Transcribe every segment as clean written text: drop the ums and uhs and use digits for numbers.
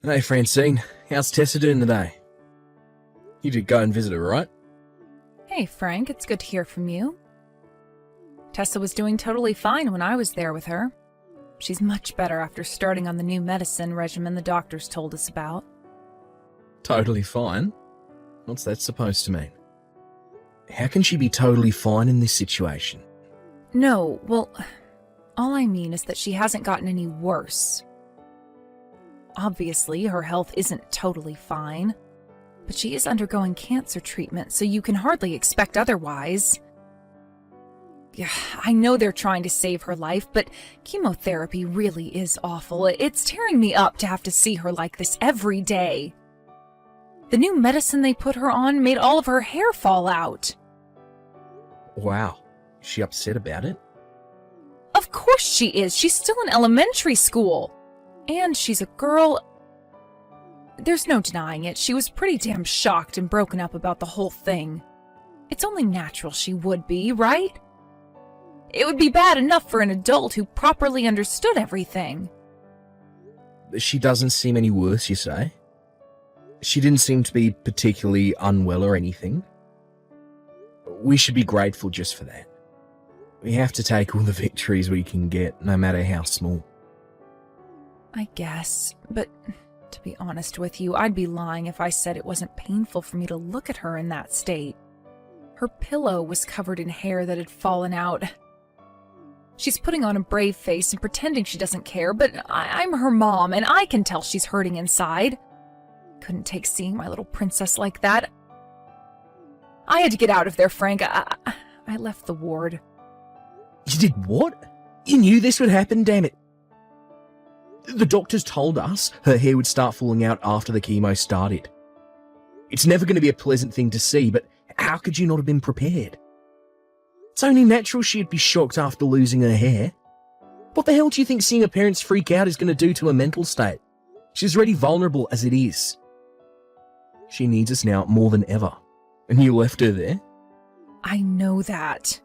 Hey Francine, how's Tessa doing today? You did go and visit her, right? Hey Frank, it's good to hear from you. Tessa was doing totally fine when I was there with her. She's much better after starting on the new medicine regimen the doctors told us about. Totally fine? What's that supposed to mean? How can she be totally fine in this situation? No, well, all I mean is that she hasn't gotten any worse. Obviously, her health isn't totally fine, but she is undergoing cancer treatment, so you can hardly expect otherwise. Yeah, I know they're trying to save her life, but chemotherapy really is awful. It's tearing me up to have to see her like this every day. The new medicine they put her on made all of her hair fall out. Wow, is she upset about it? Of course she is. She's still in elementary school. And she's a girl. There's no denying it. She was pretty damn shocked and broken up about the whole thing. It's only natural she would be, right? It would be bad enough for an adult who properly understood everything. She doesn't seem any worse, you say? She didn't seem to be particularly unwell or anything. We should be grateful just for that. We have to take all the victories we can get, no matter how small. I guess, but to be honest with you, I'd be lying if I said it wasn't painful for me to look at her in that state. Her pillow was covered in hair that had fallen out. She's putting on a brave face and pretending she doesn't care, but I'm her mom, and I can tell she's hurting inside. Couldn't take seeing my little princess like that. I had to get out of there, Frank. I left the ward. You did what? You knew this would happen, damn it. The doctors told us her hair would start falling out after the chemo started. It's never going to be a pleasant thing to see, but how could you not have been prepared? It's only natural she'd be shocked after losing her hair. What the hell do you think seeing her parents freak out is going to do to her mental state? She's already vulnerable as it is. She needs us now more than ever. And you left her there? I know that.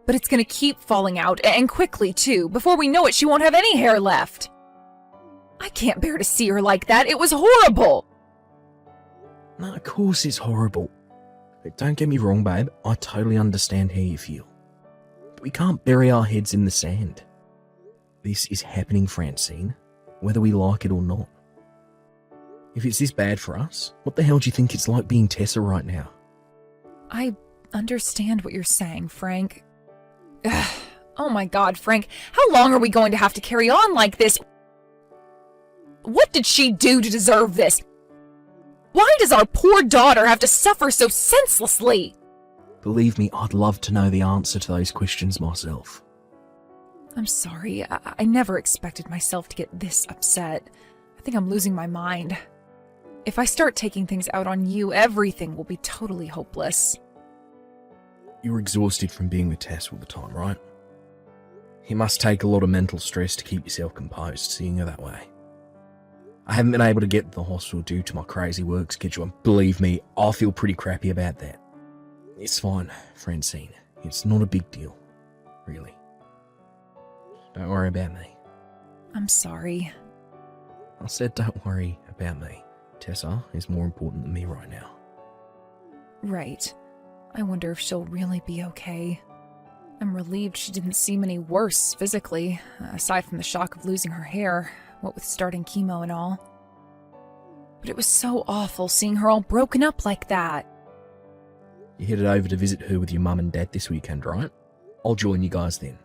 But it's going to keep falling out, and quickly, too. Before we know it, she won't have any hair left. I can't bear to see her like that. It was horrible. No, of course it's horrible. But don't get me wrong, babe. I totally understand how you feel. But we can't bury our heads in the sand. This is happening, Francine, whether we like it or not. If it's this bad for us, what the hell do you think it's like being Tessa right now? I understand what you're saying, Frank. Ugh. Oh my God, Frank. How long are we going to have to carry on like this? What did she do to deserve this? Why does our poor daughter have to suffer so senselessly? Believe me, I'd love to know the answer to those questions myself. I'm sorry. I never expected myself to get this upset. I think I'm losing my mind. If I start taking things out on you, everything will be totally hopeless. You're exhausted from being with Tess all the time, right? It must take a lot of mental stress to keep yourself composed, seeing her that way. I haven't been able to get to the hospital due to my crazy work schedule, and believe me, I feel pretty crappy about that. It's fine, Francine. It's not a big deal, really. Don't worry about me. I'm sorry. I said don't worry about me. Tessa is more important than me right now. Right. I wonder if she'll really be okay. I'm relieved she didn't seem any worse physically, aside from the shock of losing her hair, what with starting chemo and all. But it was so awful seeing her all broken up like that. You headed over to visit her with your mum and dad this weekend, right? I'll join you guys then.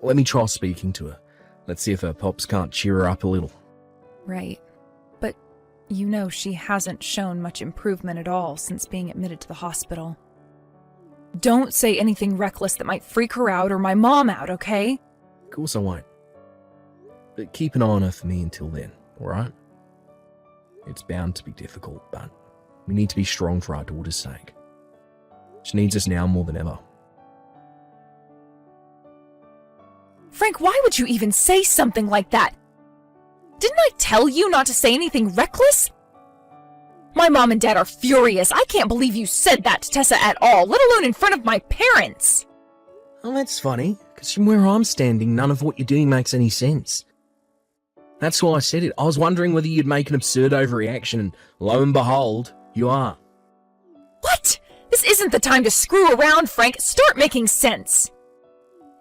Let me try speaking to her. Let's see if her pops can't cheer her up a little. Right. But you know she hasn't shown much improvement at all since being admitted to the hospital. Don't say anything reckless that might freak her out or my mom out, okay? Of course I won't. But keep an eye on her for me until then, alright? It's bound to be difficult, but we need to be strong for our daughter's sake. She needs us now more than ever. Frank, why would you even say something like that? Didn't I tell you not to say anything reckless? My mom and dad are furious. I can't believe you said that to Tessa at all, let alone in front of my parents. Oh, that's funny, because from where I'm standing, none of what you're doing makes any sense. That's why I said it. I was wondering whether you'd make an absurd overreaction, and lo and behold, you are. What? This isn't the time to screw around, Frank. Start making sense.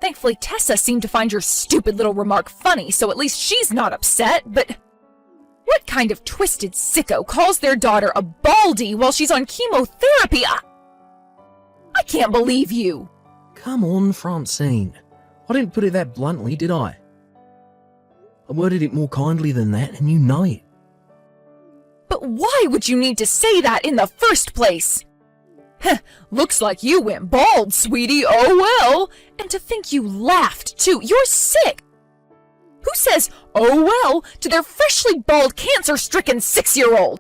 Thankfully, Tessa seemed to find your stupid little remark funny, so at least she's not upset, but what kind of twisted sicko calls their daughter a baldy while she's on chemotherapy? I can't believe you. Come on, Francine. I didn't put it that bluntly, did I? I worded it more kindly than that, and you know it. But why would you need to say that in the first place? Heh, looks like you went bald, sweetie. Oh well. And to think you laughed, too. You're sick. Who says, oh well, to their freshly bald, cancer-stricken 6-year-old?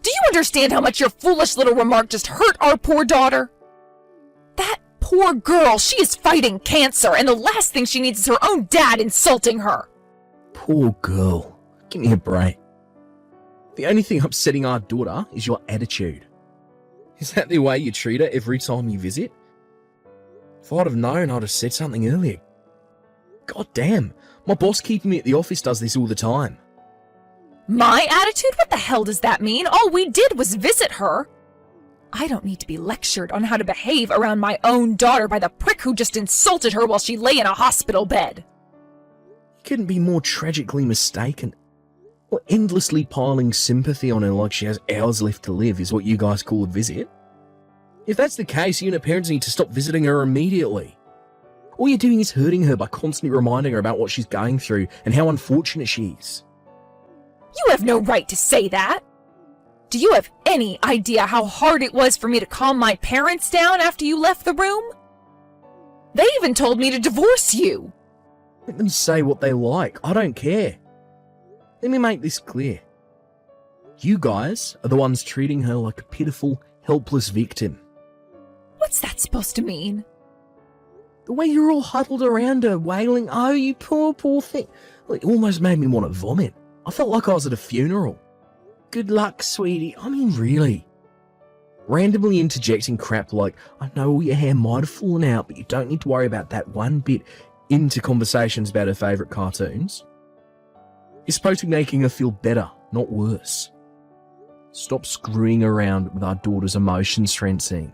Do you understand how much your foolish little remark just hurt our poor daughter? That poor girl, she is fighting cancer, and the last thing she needs is her own dad insulting her. Poor girl. Give me a break. The only thing upsetting our daughter is your attitude. Is that the way you treat her every time you visit? If I'd have known, I'd have said something earlier. God damn, my boss keeping me at the office does this all the time. My attitude? What the hell does that mean? All we did was visit her. I don't need to be lectured on how to behave around my own daughter by the prick who just insulted her while she lay in a hospital bed. You couldn't be more tragically mistaken. Or endlessly piling sympathy on her like she has hours left to live is what you guys call a visit. If that's the case, you and her parents need to stop visiting her immediately. All you're doing is hurting her by constantly reminding her about what she's going through and how unfortunate she is. You have no right to say that. Do you have any idea how hard it was for me to calm my parents down after you left the room? They even told me to divorce you. Let them say what they like. I don't care. Let me make this clear. You guys are the ones treating her like a pitiful, helpless victim. What's that supposed to mean? The way you're all huddled around her, wailing, oh, you poor, poor thing. Well, it almost made me want to vomit. I felt like I was at a funeral. Good luck, sweetie. I mean, really. Randomly interjecting crap like, I know all your hair might have fallen out, but you don't need to worry about that one bit, into conversations about her favourite cartoons. You're supposed to be making her feel better, not worse. Stop screwing around with our daughter's emotions, Francine.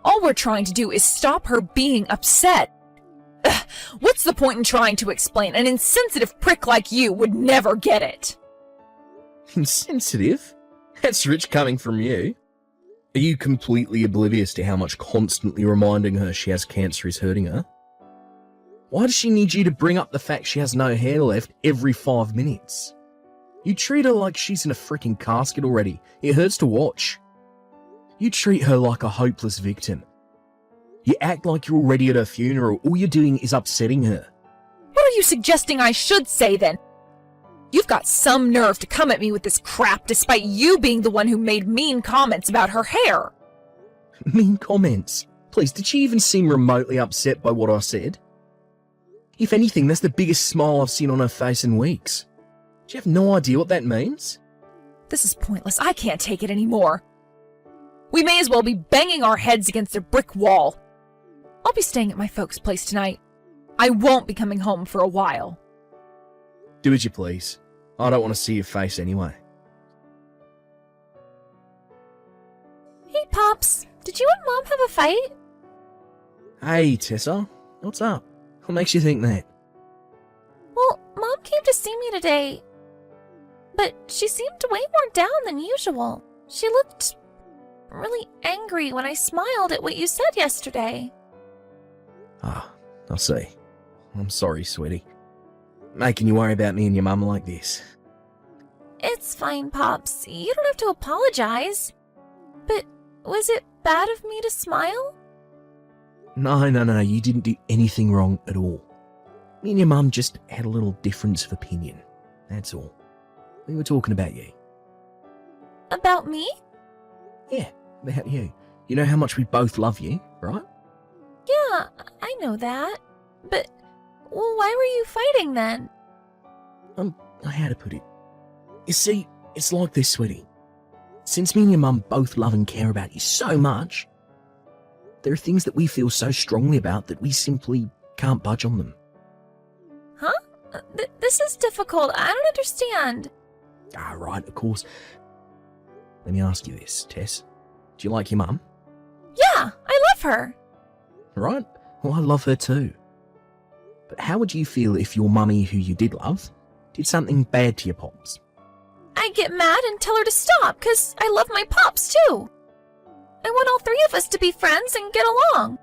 All we're trying to do is stop her being upset. Ugh, what's the point in trying to explain? An insensitive prick like you would never get it. Insensitive? That's rich coming from you. Are you completely oblivious to how much constantly reminding her she has cancer is hurting her? Why does she need you to bring up the fact she has no hair left every 5 minutes? You treat her like she's in a freaking casket already. It hurts to watch. You treat her like a hopeless victim. You act like you're already at her funeral. All you're doing is upsetting her. What are you suggesting I should say then? You've got some nerve to come at me with this crap despite you being the one who made mean comments about her hair. Mean comments? Please, did she even seem remotely upset by what I said? If anything, that's the biggest smile I've seen on her face in weeks. Do you have no idea what that means? This is pointless. I can't take it anymore. We may as well be banging our heads against a brick wall. I'll be staying at my folks' place tonight. I won't be coming home for a while. Do as you please. I don't want to see your face anyway. Hey, Pops. Did you and Mom have a fight? Hey, Tessa. What's up? What makes you think that? Well, Mom came to see me today, but she seemed way more down than usual. She looked really angry when I smiled at what you said yesterday. Ah, I see. I'm sorry, sweetie. Making you worry about me and your mum like this. It's fine, Pops. You don't have to apologize. But was it bad of me to smile? No, you didn't do anything wrong at all. Me and your mum just had a little difference of opinion. That's all. We were talking about you. About me? Yeah, about you. You know how much we both love you, right? Yeah, I know that. But well, why were you fighting then? How to put it? You see, it's like this, sweetie. Since me and your mum both love and care about you so much, there are things that we feel so strongly about that we simply can't budge on them. Huh? This is difficult. I don't understand. Ah, right, of course. Let me ask you this, Tess. Do you like your mum? Yeah, I love her. Right? Well, I love her too. But how would you feel if your mummy, who you did love, did something bad to your pops? I'd get mad and tell her to stop, because I love my pops too. I want all three of us to be friends and get along.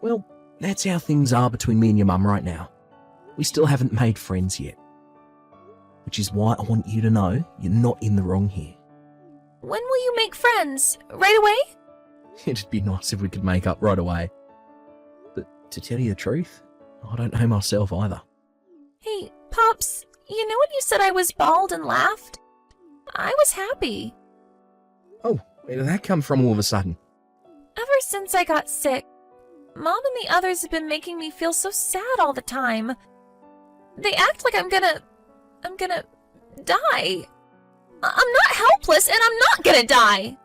Well, that's how things are between me and your mum right now. We still haven't made friends yet. Which is why I want you to know you're not in the wrong here. When will you make friends? Right away? It'd be nice if we could make up right away. But to tell you the truth, I don't know myself either. Hey, Pops, you know when you said I was bald and laughed? I was happy. Oh, where did that come from all of a sudden? Ever since I got sick, Mom and the others have been making me feel so sad all the time. They act like I'm gonna die. I'm not helpless and I'm not gonna die.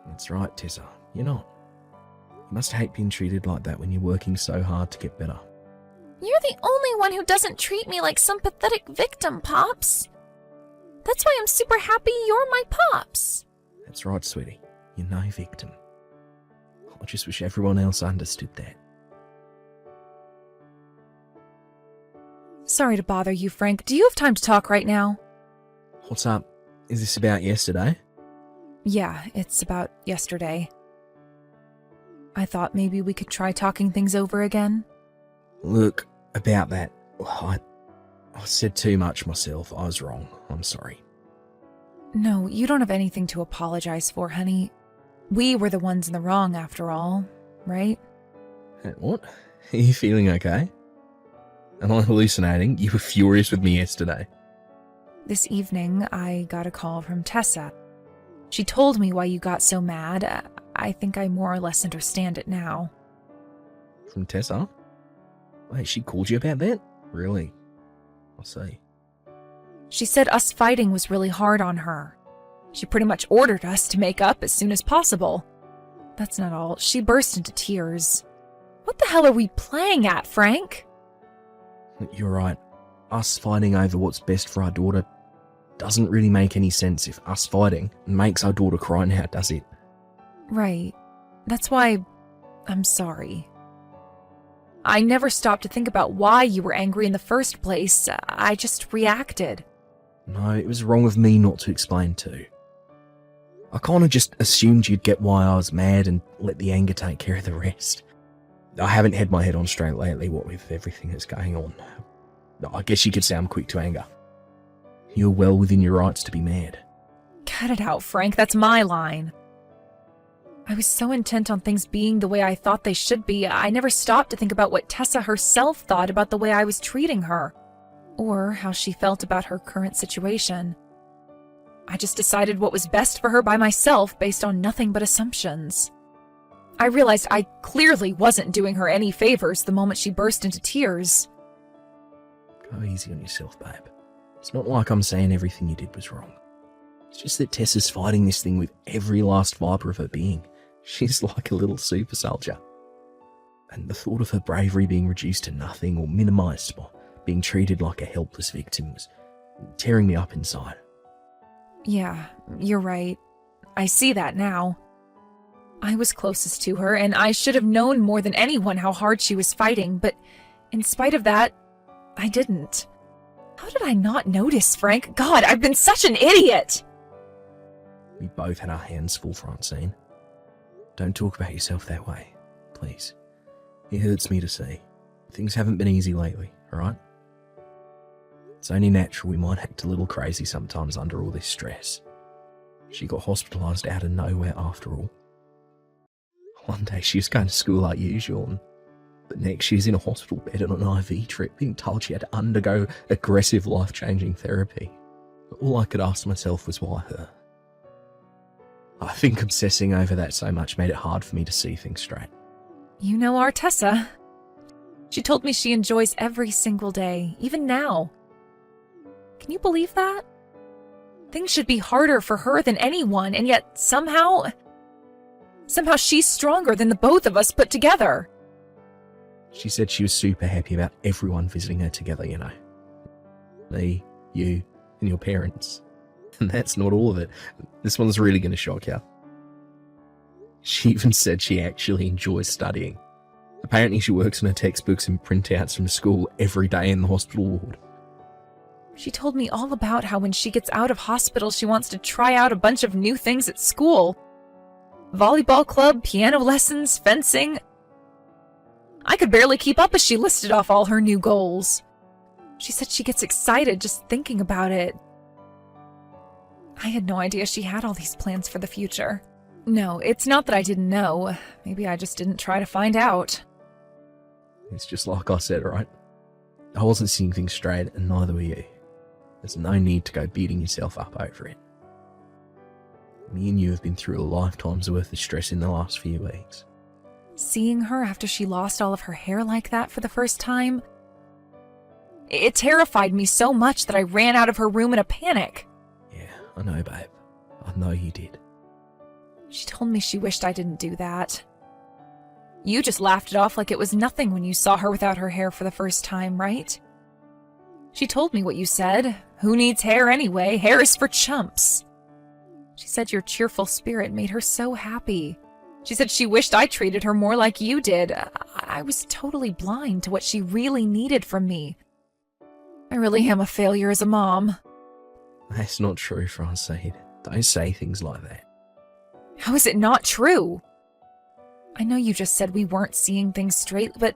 That's right, Tessa. You're not. You must hate being treated like that when you're working so hard to get better. You're the only one who doesn't treat me like some pathetic victim, Pops. That's why I'm super happy you're my Pops. That's right, sweetie. You're no victim. I just wish everyone else understood that. Sorry to bother you, Frank. Do you have time to talk right now? What's up? Is this about yesterday? Yeah, it's about yesterday. I thought maybe we could try talking things over again. Look, about that, I said too much myself. I was wrong. I'm sorry. No, you don't have anything to apologize for, honey. We were the ones in the wrong after all, right? What? Are you feeling okay? Am I hallucinating? You were furious with me yesterday. This evening, I got a call from Tessa. She told me why you got so mad. I think I more or less understand it now. From Tessa? Wait, she called you about that? Really? I see. She said us fighting was really hard on her. She pretty much ordered us to make up as soon as possible. That's not all. She burst into tears. What the hell are we playing at, Frank? You're right. Us fighting over what's best for our daughter doesn't really make any sense if us fighting makes our daughter cry now, does it? Right. That's why I'm sorry. I never stopped to think about why you were angry in the first place. I just reacted. No, it was wrong of me not to explain too. I kind of just assumed you'd get why I was mad and let the anger take care of the rest. I haven't had my head on straight lately, what with everything that's going on. I guess you could say I'm quick to anger. You're well within your rights to be mad. Cut it out, Frank. That's my line. I was so intent on things being the way I thought they should be, I never stopped to think about what Tessa herself thought about the way I was treating her, or how she felt about her current situation. I just decided what was best for her by myself based on nothing but assumptions. I realized I clearly wasn't doing her any favors the moment she burst into tears. Go easy on yourself, babe. It's not like I'm saying everything you did was wrong. It's just that Tessa's fighting this thing with every last fibre of her being. She's like a little super soldier. And the thought of her bravery being reduced to nothing or minimised by being treated like a helpless victim was tearing me up inside. Yeah, you're right. I see that now. I was closest to her, and I should have known more than anyone how hard she was fighting, but in spite of that, I didn't. How did I not notice, Frank? God, I've been such an idiot! We both had our hands full, Francine. Don't talk about yourself that way, please. It hurts me to see. Things haven't been easy lately, alright? It's only natural we might act a little crazy sometimes under all this stress. She got hospitalised out of nowhere after all. One day she was going to school like usual, and the next she was in a hospital bed on an IV trip being told she had to undergo aggressive life-changing therapy. All I could ask myself was why her? I think obsessing over that so much made it hard for me to see things straight. You know our Tessa. She told me she enjoys every single day, even now. Can you believe that? Things should be harder for her than anyone, and yet somehow she's stronger than the both of us put together. She said she was super happy about everyone visiting her together, you know. Me, you, and your parents. And that's not all of it. This one's really going to shock you. She even said she actually enjoys studying. Apparently she works on her textbooks and printouts from school every day in the hospital ward. She told me all about how when she gets out of hospital, she wants to try out a bunch of new things at school. Volleyball club, piano lessons, fencing. I could barely keep up as she listed off all her new goals. She said she gets excited just thinking about it. I had no idea she had all these plans for the future. No, it's not that I didn't know. Maybe I just didn't try to find out. It's just like I said, right? I wasn't seeing things straight, and neither were you. There's no need to go beating yourself up over it. Me and you have been through a lifetime's worth of stress in the last few weeks. Seeing her after she lost all of her hair like that for the first time, it terrified me so much that I ran out of her room in a panic. Yeah, I know, babe. I know you did. She told me she wished I didn't do that. You just laughed it off like it was nothing when you saw her without her hair for the first time, right? She told me what you said. Who needs hair anyway? Hair is for chumps. She said your cheerful spirit made her so happy. She said she wished I treated her more like you did. I was totally blind to what she really needed from me. I really am a failure as a mom. That's not true, Francine. Don't say things like that. How is it not true? I know you just said we weren't seeing things straight, but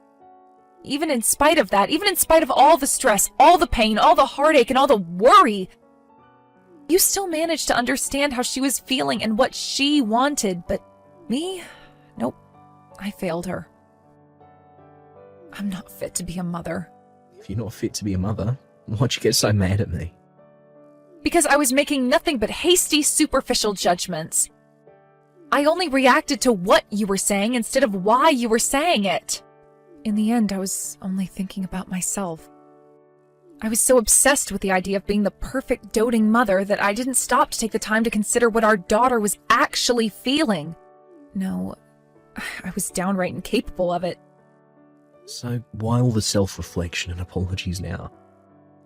even in spite of that, even in spite of all the stress, all the pain, all the heartache, and all the worry, you still managed to understand how she was feeling and what she wanted, but me? Nope. I failed her. I'm not fit to be a mother. If you're not fit to be a mother, why'd you get so mad at me? Because I was making nothing but hasty, superficial judgments. I only reacted to what you were saying instead of why you were saying it. In the end, I was only thinking about myself. I was so obsessed with the idea of being the perfect doting mother that I didn't stop to take the time to consider what our daughter was actually feeling. No, I was downright incapable of it. So why all the self-reflection and apologies now?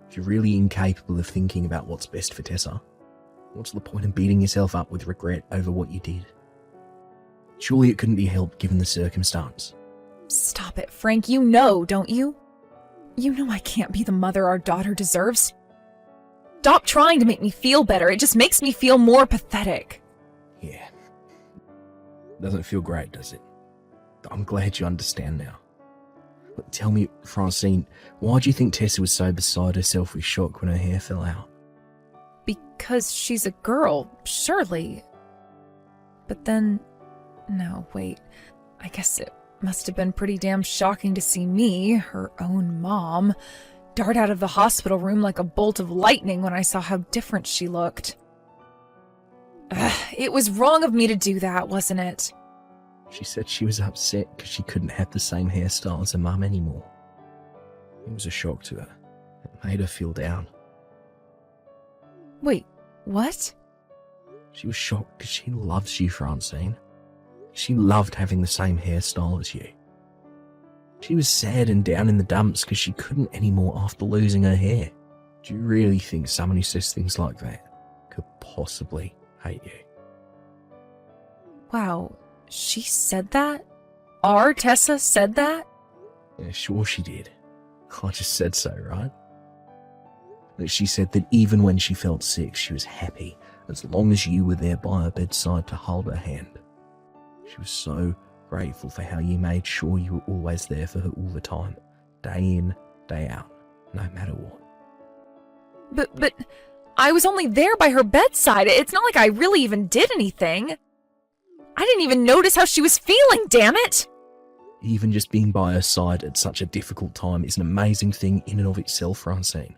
If you're really incapable of thinking about what's best for Tessa, what's the point in beating yourself up with regret over what you did? Surely it couldn't be helped given the circumstance. Stop it, Frank. You know, don't you? You know I can't be the mother our daughter deserves. Stop trying to make me feel better. It just makes me feel more pathetic. Yeah. Doesn't feel great, does it? I'm glad you understand now. But tell me, Francine, why do you think Tessa was so beside herself with shock when her hair fell out? Because she's a girl, surely. But then... No, wait. I guess it must have been pretty damn shocking to see me, her own mom, dart out of the hospital room like a bolt of lightning when I saw how different she looked. It was wrong of me to do that, wasn't it? She said she was upset because she couldn't have the same hairstyle as her mum anymore. It was a shock to her. It made her feel down. Wait, what? She was shocked because she loves you, Francine. She loved having the same hairstyle as you. She was sad and down in the dumps because she couldn't anymore after losing her hair. Do you really think someone who says things like that could possibly hate you? Wow, she said that? Our Tessa said that? Yeah, sure she did. I just said so, right? But she said that even when she felt sick, she was happy as long as you were there by her bedside to hold her hand. She was so grateful for how you made sure you were always there for her all the time, day in, day out, no matter what. But I was only there by her bedside. It's not like I really even did anything. I didn't even notice how she was feeling, damn it! Even just being by her side at such a difficult time is an amazing thing in and of itself, Francine.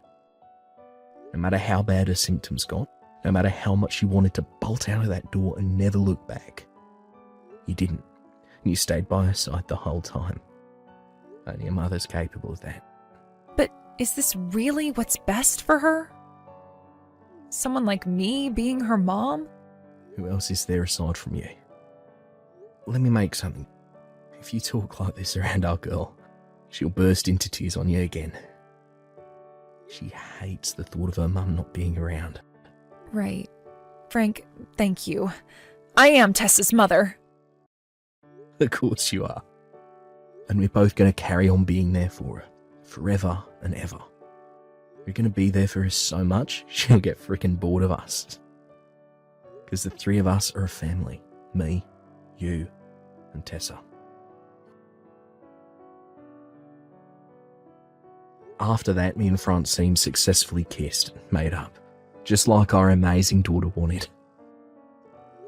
No matter how bad her symptoms got, no matter how much you wanted to bolt out of that door and never look back, you didn't. And you stayed by her side the whole time. Only a mother's capable of that. But is this really what's best for her? Someone like me being her mom? Who else is there aside from you? Let me make something. If you talk like this around our girl, she'll burst into tears on you again. She hates the thought of her mum not being around. Right. Frank, thank you. I am Tessa's mother. Of course you are. And we're both going to carry on being there for her, forever and ever. We're going to be there for her so much, she'll get frickin' bored of us. Because the three of us are a family. Me, you, and Tessa. After that, me and Francine successfully kissed and made up, just like our amazing daughter wanted.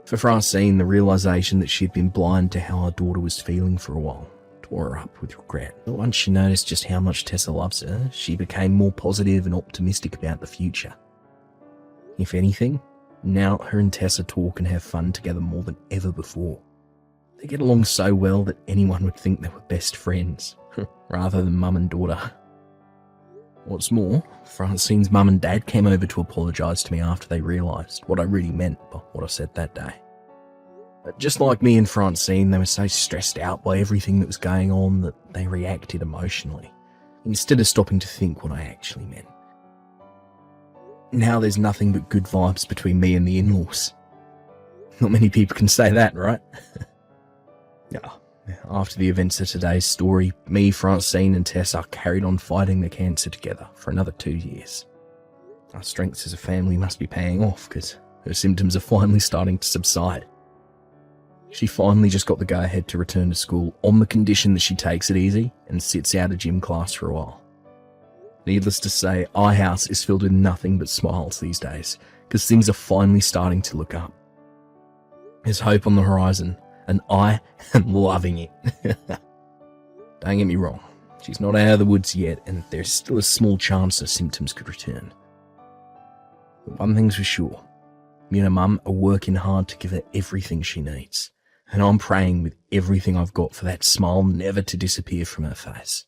For Francine, the realisation that she'd been blind to how our daughter was feeling for a while tore her up with regret. But once she noticed just how much Tessa loves her, she became more positive and optimistic about the future. If anything, now her and Tessa talk and have fun together more than ever before. They get along so well that anyone would think they were best friends, rather than mum and daughter. What's more, Francine's mum and dad came over to apologise to me after they realised what I really meant by what I said that day. But just like me and Francine, they were so stressed out by everything that was going on that they reacted emotionally, instead of stopping to think what I actually meant. Now there's nothing but good vibes between me and the in-laws. Not many people can say that, right? After the events of today's story, me, Francine and Tessa carried on fighting the cancer together for another 2 years. Our strengths as a family must be paying off because her symptoms are finally starting to subside. She finally just got the go-ahead to return to school on the condition that she takes it easy and sits out a gym class for a while. Needless to say, our house is filled with nothing but smiles these days because things are finally starting to look up. There's hope on the horizon, and I am loving it. Don't get me wrong, she's not out of the woods yet, and there's still a small chance her symptoms could return. But one thing's for sure, me and her mum are working hard to give her everything she needs, and I'm praying with everything I've got for that smile never to disappear from her face.